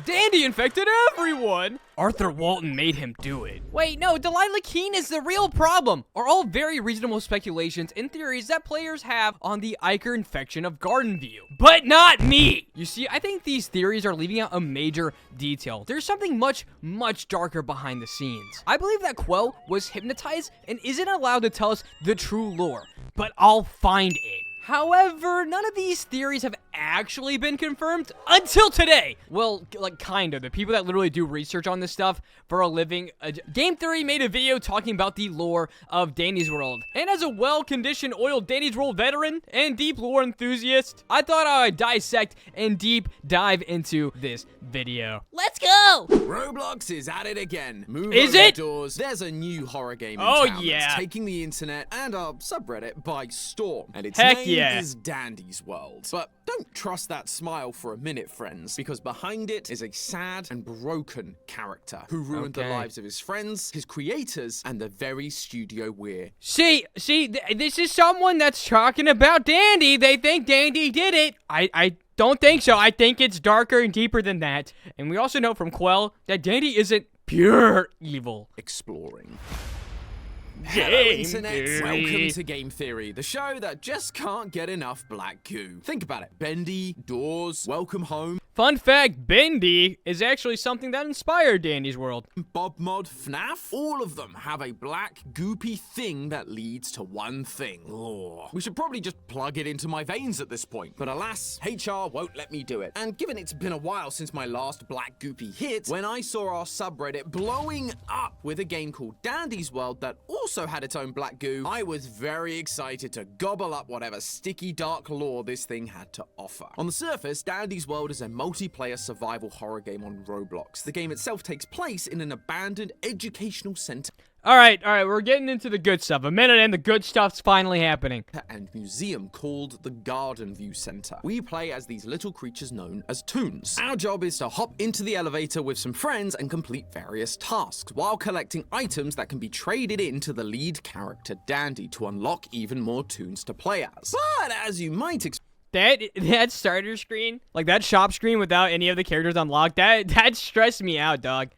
Dandy infected everyone. Arthur Walton made him do it. Wait, no, Delilah Keene is the real problem. Are all very reasonable speculations and theories that players have on the Ichor infection of Gardenview. But not me! You see, I think these theories are leaving out a major detail. There's something much, much darker behind the scenes. I believe that Quell was hypnotized and isn't allowed to tell us the true lore, but I'll find it. However, none of these theories have actually been confirmed until today. Well, like, kind of. The people that literally do research on this stuff for a living. Game Theory made a video talking about the lore of Danny's World. And as a well-conditioned, oiled Danny's World veteran and deep lore enthusiast, I thought I would dissect and deep dive into this video. Let's go! Roblox is at it again. Move is over it? Doors. There's a new horror game in Oh, town yeah. that's taking the internet and our subreddit by storm. And its Heck name yeah. is Dandy's World. But don't trust that smile for a minute, friends, because behind it is a sad and broken character who ruined the lives of his friends, his creators, and the very studio we're. See, this is someone that's talking about Dandy. They think Dandy did it. I don't think so. I think it's darker and deeper than that. And we also know from Quell that Dandy isn't pure evil. Exploring. Game Hello, Internet. Theory. Welcome to Game Theory, the show that just can't get enough black goo. Think about it. Bendy, Doors, Welcome Home, Fun fact, Bendy is actually something that inspired Dandy's World. Bob Mod, FNAF, all of them have a black, goopy thing that leads to one thing. Lore. We should probably just plug it into my veins at this point. But alas, HR won't let me do it. And given it's been a while since my last black goopy hit, when I saw our subreddit blowing up with a game called Dandy's World that also had its own black goo, I was very excited to gobble up whatever sticky dark lore this thing had to offer. On the surface, Dandy's World is a multiplayer survival horror game on Roblox. The game itself takes place in an abandoned educational center All right, we're getting into the good stuff. A minute and the good stuff's finally happening. and museum called the Garden View Center. We play as these little creatures known as toons. Our job is to hop into the elevator with some friends and complete various tasks while collecting items that can be traded into the lead character Dandy to unlock even more toons to play as. But as you might expect, That starter screen, like that shop screen without any of the characters unlocked, that stressed me out, dog.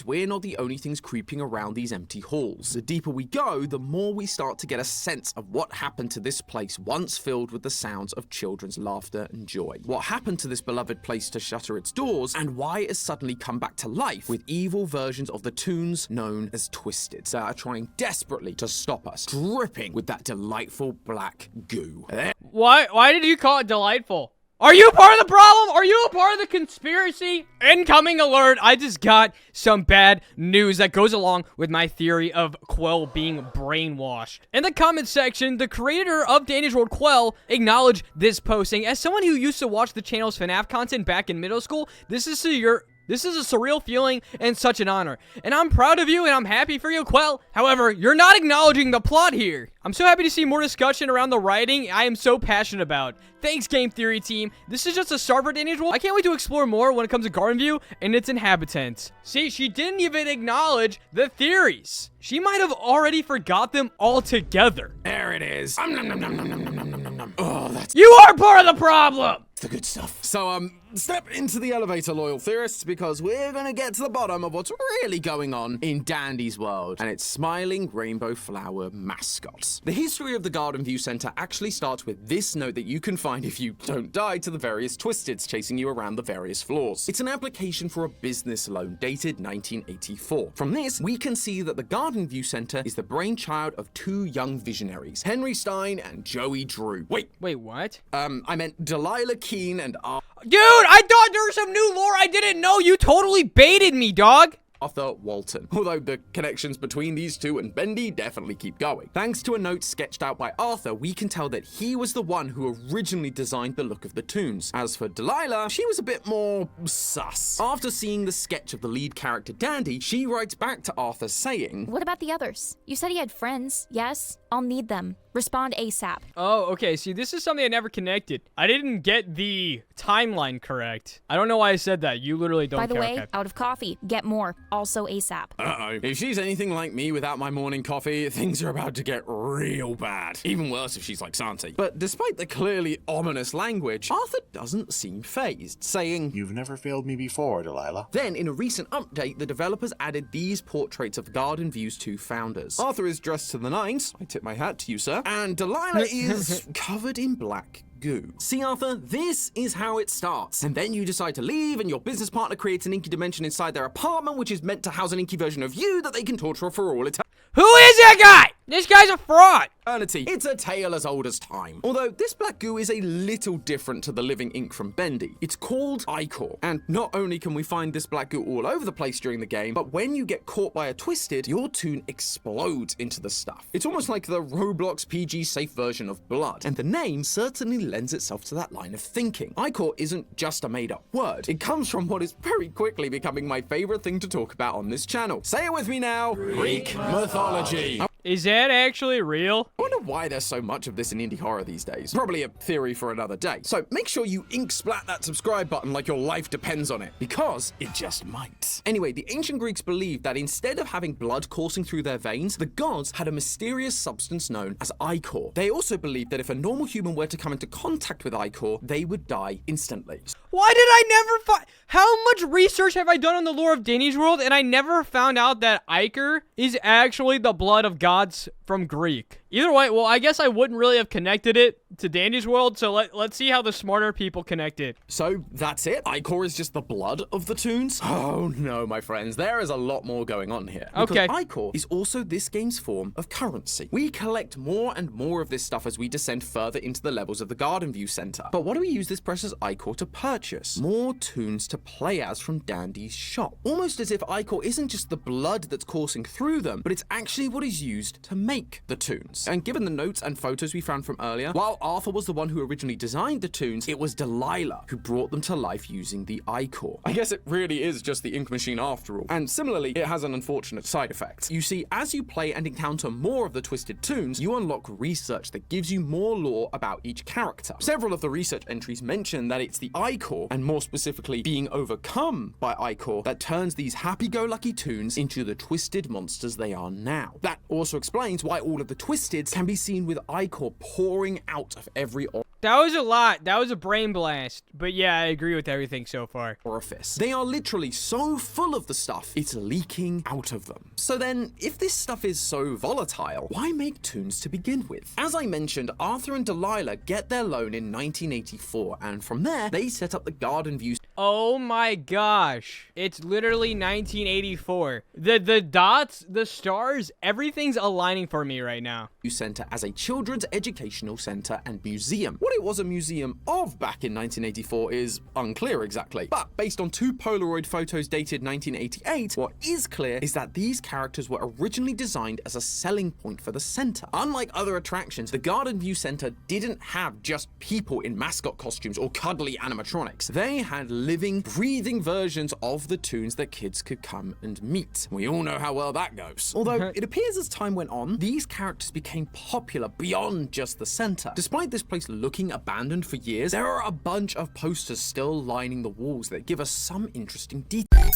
we're not the only things creeping around these empty halls. The deeper we go, the more we start to get a sense of what happened to this place once filled with the sounds of children's laughter and joy. What happened to this beloved place to shutter its doors, and why it has suddenly come back to life with evil versions of the toons known as Twisted that are trying desperately to stop us, dripping with that delightful black goo. Why did you call it delightful? Are you part of the problem? Are you a part of the conspiracy? Incoming alert, I just got some bad news that goes along with my theory of Quell being brainwashed. In the comment section, the creator of Danny's World, Quell, acknowledged this posting. As someone who used to watch the channel's FNAF content back in middle school, this is a surreal feeling and such an honor. And I'm proud of you and I'm happy for you, Quell. However, you're not acknowledging the plot here. I'm so happy to see more discussion around the writing I am so passionate about. Thanks, Game Theory team. This is just a start for Danny's World. I can't wait to explore more when it comes to Gardenview and its inhabitants. See, she didn't even acknowledge the theories. She might have already forgot them altogether. There it is. Oh, that's You are part of the problem! the good stuff. So, step into the elevator, loyal theorists, because we're gonna get to the bottom of what's really going on in Dandy's World and its smiling rainbow flower mascots. The history of the Garden View Center actually starts with this note that you can find if you don't die to the various Twisteds chasing you around the various floors. It's an application for a business loan dated 1984. From this, we can see that the Garden View Center is the brainchild of two young visionaries, Henry Stein and Joey Drew. Wait, what? I meant Delilah Keene and Dude, I thought there was some new lore I didn't know. You totally baited me, dog. Arthur Walton, although the connections between these two and Bendy definitely keep going. Thanks to a note sketched out by Arthur, we can tell that he was the one who originally designed the look of the toons. As for Delilah, she was a bit more sus. After seeing the sketch of the lead character Dandy, she writes back to Arthur saying, What about the others? You said he had friends. Yes? I'll need them. Respond ASAP. Oh, okay. See, this is something I never connected. I didn't get the timeline correct. I don't know why I said that. You literally don't By the care. way, Okay. out of coffee. Get more. also ASAP. Uh-oh. If she's anything like me without my morning coffee, things are about to get real bad. Even worse if she's like Santi. But despite the clearly ominous language, Arthur doesn't seem fazed, saying, "You've never failed me before, Delilah." Then, in a recent update, the developers added these portraits of Garden View's two founders. Arthur is dressed to the nines, I tip my hat to you, sir, and Delilah is covered in black goo. See, Arthur, this is how it starts. And then you decide to leave, and your business partner creates an inky dimension inside their apartment, which is meant to house an inky version of you that they can torture for all eternity. Who is that guy? This guy's a fraud. It's a tale as old as time. Although this black goo is a little different to the living ink from Bendy. It's called Ichor. And not only can we find this black goo all over the place during the game, but when you get caught by a twisted, your toon explodes into the stuff. It's almost like the Roblox PG safe version of blood. And the name certainly lends itself to that line of thinking. Ichor isn't just a made-up word. It comes from what is very quickly becoming my favorite thing to talk about on this channel. Say it with me now. Greek mythology. Is that actually real? I wonder why there's so much of this in indie horror these days. Probably a theory for another day. So make sure you ink splat that subscribe button like your life depends on it, because it just might. Anyway, the ancient Greeks believed that instead of having blood coursing through their veins, the gods had a mysterious substance known as Ichor. They also believed that if a normal human were to come into contact with Ichor, they would die instantly. Why did I never find... How much research have I done on the lore of Danny's World, and I never found out that Ichor is actually the blood of gods from Greek? Either way, well, I guess I wouldn't really have connected it to Danny's World, so let's see how the smarter people connect it. So that's it? Ichor is just the blood of the toons? Oh no, my friends, there is a lot more going on here. Okay. Because Ichor is also this game's form of currency. We collect more and more of this stuff as we descend further into the levels of the Garden View Center. But what do we use this precious Ichor to purchase? More toons to play as from Dandy's shop. Almost as if Ichor isn't just the blood that's coursing through them, but it's actually what is used to make the toons. And given the notes and photos we found from earlier, while Arthur was the one who originally designed the toons, it was Delilah who brought them to life using the Ichor. I guess it really is just the ink machine after all. And similarly, it has an unfortunate side effect. You see, as you play and encounter more of the twisted toons, you unlock research that gives you more lore about each character. Several of the research entries mention that it's the Ichor, and more specifically being overcome by Ichor, that turns these happy-go-lucky toons into the twisted monsters they are now. That also explains why all of the twisteds can be seen with Ichor pouring out of every That was a lot. That was a brain blast. But yeah, I agree with everything so far. orifice. They are literally so full of the stuff, it's leaking out of them. So then, if this stuff is so volatile, why make toons to begin with? As I mentioned, Arthur and Delilah get their loan in 1984, and from there, they set up the Garden View Oh my gosh. It's literally 1984. The dots, the stars, everything's aligning for me right now. Center as a children's educational center and museum. What it was a museum of back in 1984 is unclear exactly, but based on two Polaroid photos dated 1988, what is clear is that these characters were originally designed as a selling point for the center. Unlike other attractions, the Garden View Center didn't have just people in mascot costumes or cuddly animatronics. They had living, breathing versions of the toons that kids could come and meet. We all know how well that goes. Although it appears as time went on, these characters became popular beyond just the center. Despite this place looking abandoned for years, there are a bunch of posters still lining the walls that give us some interesting details.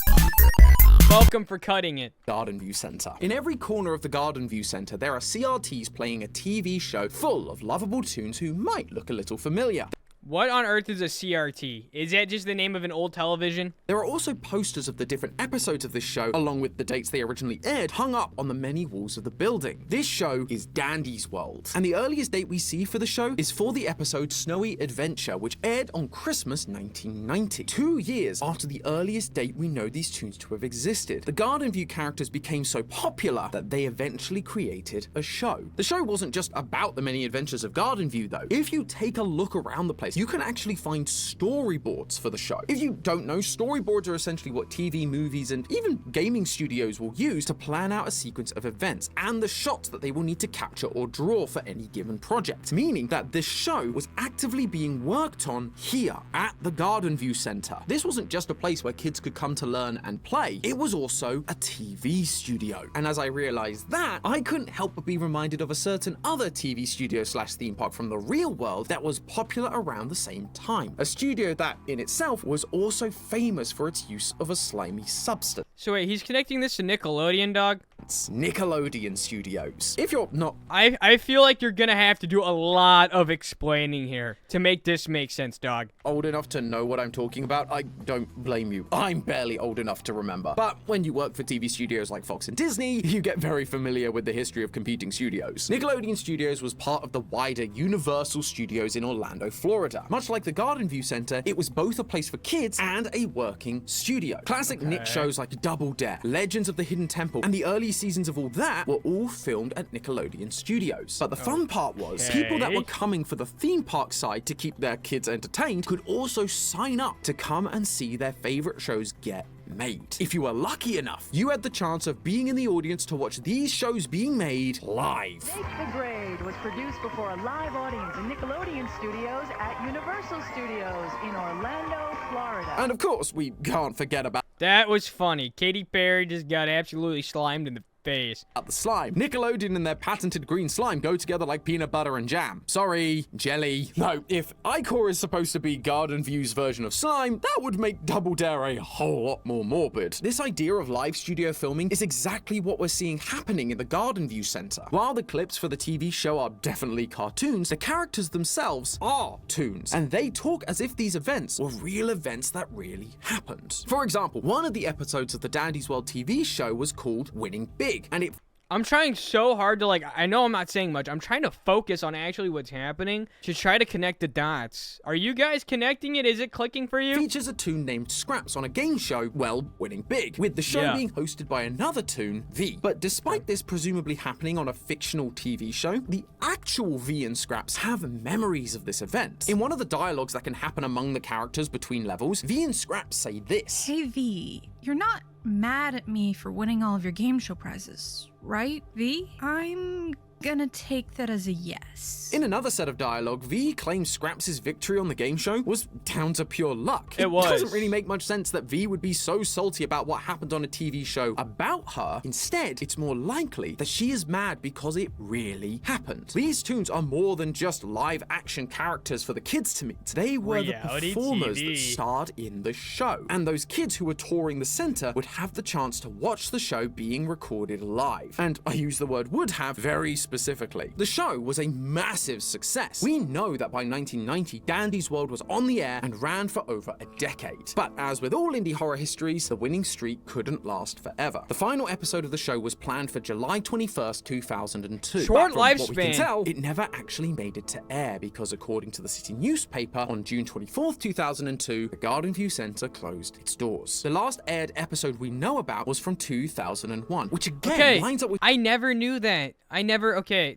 Welcome for cutting it. Garden View Center. In every corner of the Garden View Center, there are CRTs playing a TV show full of lovable toons who might look a little familiar. What on earth is a CRT? Is that just the name of an old television? There are also posters of the different episodes of this show, along with the dates they originally aired, hung up on the many walls of the building. This show is Dandy's World, and the earliest date we see for the show is for the episode Snowy Adventure, which aired on Christmas 1990. 2 years after the earliest date we know these toons to have existed. The Garden View characters became so popular that they eventually created a show. The show wasn't just about the many adventures of Garden View though. If you take a look around the place, you can actually find storyboards for the show. If you don't know, storyboards are essentially what TV, movies, and even gaming studios will use to plan out a sequence of events and the shots that they will need to capture or draw for any given project, meaning that this show was actively being worked on here at the Garden View Center. This wasn't just a place where kids could come to learn and play, it was also a TV studio. And as I realized that, I couldn't help but be reminded of a certain other TV studio slash theme park from the real world that was popular around around the same time. A studio that, in itself, was also famous for its use of a slimy substance. So wait, he's connecting this to Nickelodeon, dog? It's Nickelodeon Studios. If you're not I feel like you're gonna have to do a lot of explaining here to make this make sense, dog. old enough to know what I'm talking about, I don't blame you. I'm barely old enough to remember. But when you work for TV studios like Fox and Disney, you get very familiar with the history of competing studios. Nickelodeon Studios was part of the wider Universal Studios in Orlando, Florida. Much like the Garden View Center, it was both a place for kids and a working studio. Classic Nick shows like Double Dare, Legends of the Hidden Temple, and the early seasons of all that were all filmed at Nickelodeon Studios. But the fun part was, people that were coming for the theme park side to keep their kids entertained could also sign up to come and see their favorite shows get made. If you were lucky enough, you had the chance of being in the audience to watch these shows being made live. Take the Grade was produced before a live audience in Nickelodeon Studios at Universal Studios in Orlando, Florida. And of course, we can't forget about That was funny. Katy Perry just got absolutely slimed in the face. the slime. Nickelodeon and their patented green slime go together like peanut butter and jam. Sorry, jelly. No, if Ichor is supposed to be Garden View's version of slime, that would make Double Dare a whole lot more morbid. This idea of live studio filming is exactly what we're seeing happening in the Garden View Center. While the clips for the TV show are definitely cartoons, the characters themselves are toons, and they talk as if these events were real events that really happened. For example, one of the episodes of the Dandy's World TV show was called Winning Big, and it I'm trying so hard to, like, I know I'm not saying much. I'm trying to focus on actually what's happening to try to connect the dots. Are you guys connecting it? Is it clicking for you? features a toon named Scraps on a game show, well, Winning Big, with the show being hosted by another toon, V. But despite this presumably happening on a fictional TV show, the actual V and Scraps have memories of this event. In one of the dialogues that can happen among the characters between levels, V and Scraps say this. Hey V, you're not mad at me for winning all of your game show prizes, right, V? I'm gonna take that as a yes. In another set of dialogue, V claims Scraps' victory on the game show was down to pure luck. It was. Doesn't really make much sense that V would be so salty about what happened on a TV show about her. Instead, it's more likely that she is mad because it really happened. These toons are more than just live action characters for the kids to meet. They were Reality the performers TV. that starred in the show. And those kids who were touring the center would have the chance to watch the show being recorded live. And I use the word would have very specifically. The show was a massive success. We know that by 1990, Dandy's World was on the air and ran for over a decade. But as with all indie horror histories, the winning streak couldn't last forever. The final episode of the show was planned for July 21st, 2002. Short But from what we lifespan. can tell, it never actually made it to air because according to the city newspaper, on June 24th, 2002, the Garden View Center closed its doors. The last aired episode we know about was from 2001, which again lines up with I never knew that.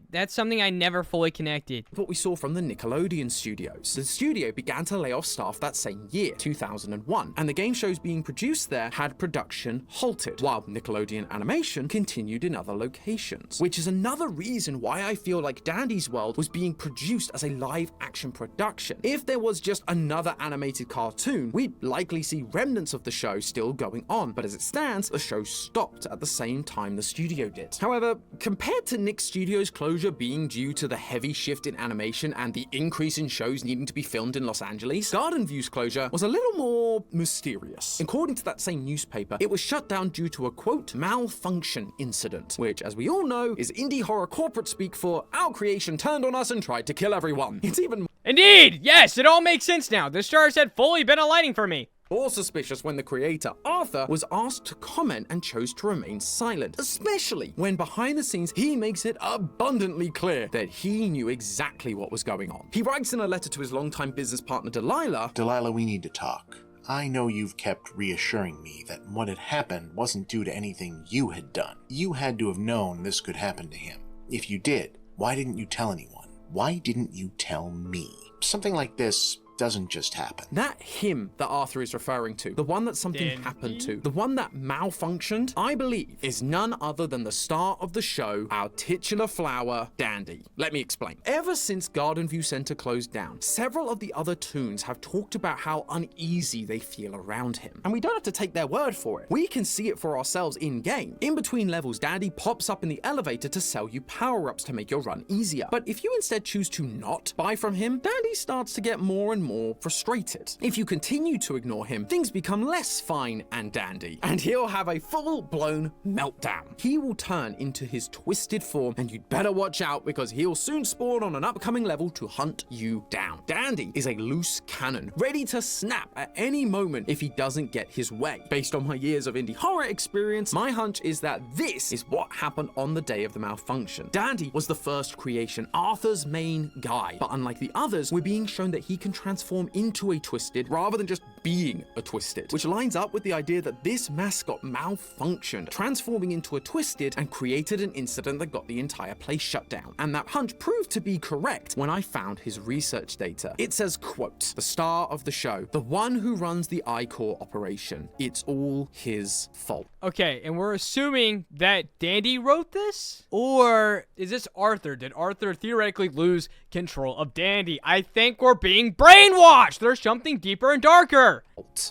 That's something I never fully connected. what we saw from the Nickelodeon studios. The studio began to lay off staff that same year, 2001, and the game shows being produced there had production halted, while Nickelodeon animation continued in other locations, which is another reason why I feel like Dandy's World was being produced as a live action production. If there was just another animated cartoon, we'd likely see remnants of the show still going on, but as it stands, the show stopped at the same time the studio did. However, compared to Nick Studios' closure being due to the heavy shift in animation and the increase in shows needing to be filmed in Los Angeles, Garden View's closure was a little more mysterious. According to that same newspaper, it was shut down due to a quote, malfunction incident, which, as we all know, is indie horror corporate speak for our creation turned on us and tried to kill everyone. It's even Indeed! Yes, it all makes sense now. The stars had fully been aligning for me. more suspicious when the creator, Arthur, was asked to comment and chose to remain silent, especially when behind the scenes he makes it abundantly clear that he knew exactly what was going on. He writes in a letter to his longtime business partner Delilah, Delilah, we need to talk. I know you've kept reassuring me that what had happened wasn't due to anything you had done. You had to have known this could happen to him. If you did, why didn't you tell anyone? Why didn't you tell me? Something like this doesn't just happen. That him that Arthur is referring to, the one that something happened to, the one that malfunctioned, I believe, is none other than the star of the show, our titular flower, Dandy. Let me explain. Ever since Garden View Center closed down, several of the other toons have talked about how uneasy they feel around him. And we don't have to take their word for it. We can see it for ourselves in-game. In between levels, Dandy pops up in the elevator to sell you power-ups to make your run easier. But if you instead choose to not buy from him, Dandy starts to get more and more frustrated. If you continue to ignore him, things become less fine and dandy, and he'll have a full-blown meltdown. He will turn into his twisted form, and you'd better watch out because he'll soon spawn on an upcoming level to hunt you down. Dandy is a loose cannon, ready to snap at any moment if he doesn't get his way. Based on my years of indie horror experience, my hunch is that this is what happened on the day of the malfunction. Dandy was the first creation, Arthur's main guy, but unlike the others, we're being shown that he can transform into a twisted rather than just being a twisted, which lines up with the idea that this mascot malfunctioned, transforming into a twisted and created an incident that got the entire place shut down. And that hunch proved to be correct when I found his research data. It says, quote, the star of the show, the one who runs the Ichor operation, it's all his fault. Okay, and we're assuming that Dandy wrote this? Or is this Arthur? Did Arthur theoretically lose control of Dandy? I think we're being brainwashed! There's something deeper and darker!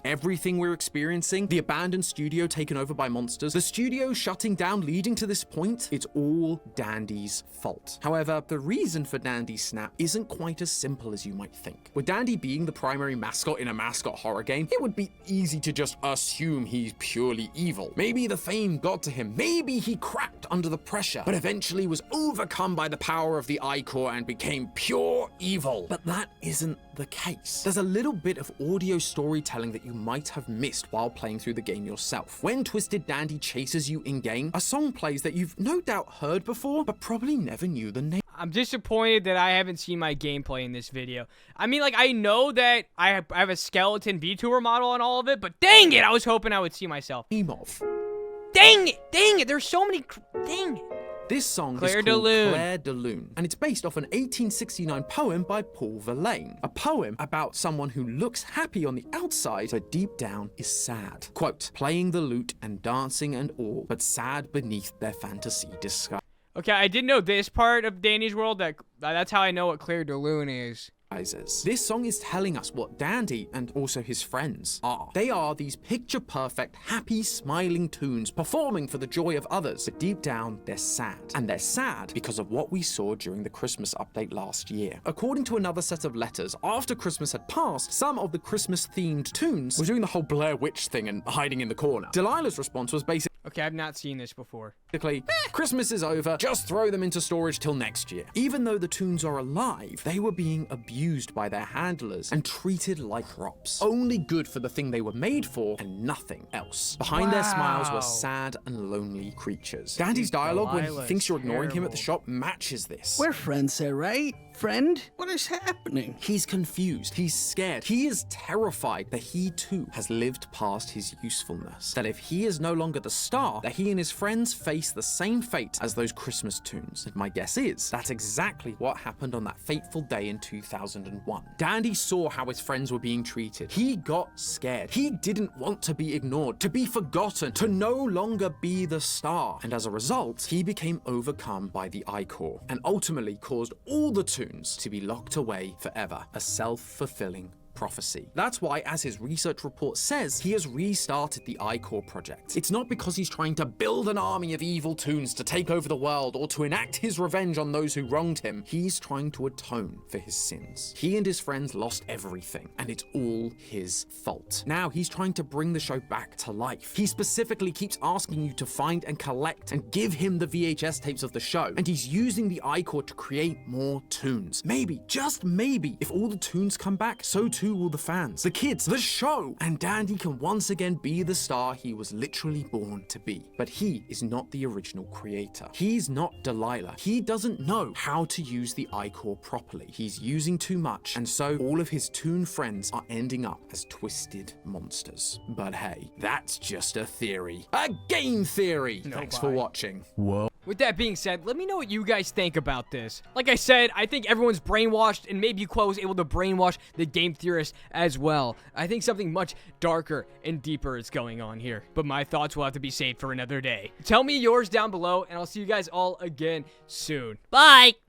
Everything we're experiencing, the abandoned studio taken over by monsters, the studio shutting down leading to this point, it's all Dandy's fault. However, the reason for Dandy's snap isn't quite as simple as you might think. With Dandy being the primary mascot in a mascot horror game, it would be easy to just assume he's purely evil. Maybe the fame got to him, maybe he cracked under the pressure, but eventually was overcome by the power of the Ichor and became pure evil. But that isn't the case. There's a little bit of audio storytelling that you might have missed while playing through the game yourself. When Twisted Dandy chases you in-game, a song plays that you've no doubt heard before, but probably never knew the name. I'm disappointed that I haven't seen my gameplay in this video. I mean, like, I know that I have a skeleton VTuber model on all of it, but dang it, I was hoping I would see myself. Of. Dang it, there's so many, dang it. This song Claire is called de Lune. Claire de Lune, and it's based off an 1869 poem by Paul Verlaine, a poem about someone who looks happy on the outside, but deep down is sad. Quote, playing the lute and dancing and all, but sad beneath their fantasy disguise. Okay, I didn't know this part of Dandy's world. That's how I know what Claire de Lune is. This song is telling us what Dandy and also his friends are. They are these picture-perfect, happy, smiling toons performing for the joy of others, but deep down, they're sad. And they're sad because of what we saw during the Christmas update last year. According to another set of letters, after Christmas had passed, some of the Christmas-themed toons were doing the whole Blair Witch thing and hiding in the corner. Delilah's response was basically, Okay, I've not seen this before. Christmas is over, just throw them into storage till next year. Even though the toons are alive, they were being abused by their handlers and treated like props. Only good for the thing they were made for and nothing else. Behind their smiles were sad and lonely creatures. Dandy's dialogue when he thinks you're ignoring him at the shop matches this. We're friends here, right? Friend? What is happening? He's confused. He's scared. He is terrified that he too has lived past his usefulness. That if he is no longer the star, that he and his friends face the same fate as those Christmas toons. And my guess is that's exactly what happened on that fateful day in 2001. Dandy saw how his friends were being treated. He got scared. He didn't want to be ignored, to be forgotten, to no longer be the star. And as a result, he became overcome by the Ichor and ultimately caused all the toons to be locked away forever, a self-fulfilling prophecy. That's why, as his research report says, he has restarted the Ichor project. It's not because he's trying to build an army of evil toons to take over the world or to enact his revenge on those who wronged him. He's trying to atone for his sins. He and his friends lost everything, and it's all his fault. Now he's trying to bring the show back to life. He specifically keeps asking you to find and collect and give him the VHS tapes of the show, and he's using the Ichor to create more toons. Maybe, just maybe, if all the toons come back, so too will the fans, the kids, the show, and Dandy can once again be the star he was literally born to be. But he is not the original creator. He's not Delilah. He doesn't know how to use the Ichor properly. He's using too much, and so all of his toon friends are ending up as twisted monsters. But hey, that's just a theory. A game theory! Thanks for watching. Wait, With that being said, let me know what you guys think about this. Like I said, I think everyone's brainwashed, and maybe Quo was able to brainwash the game theorists as well. I think something much darker and deeper is going on here, but my thoughts will have to be saved for another day. Tell me yours down below, and I'll see you guys all again soon. Bye!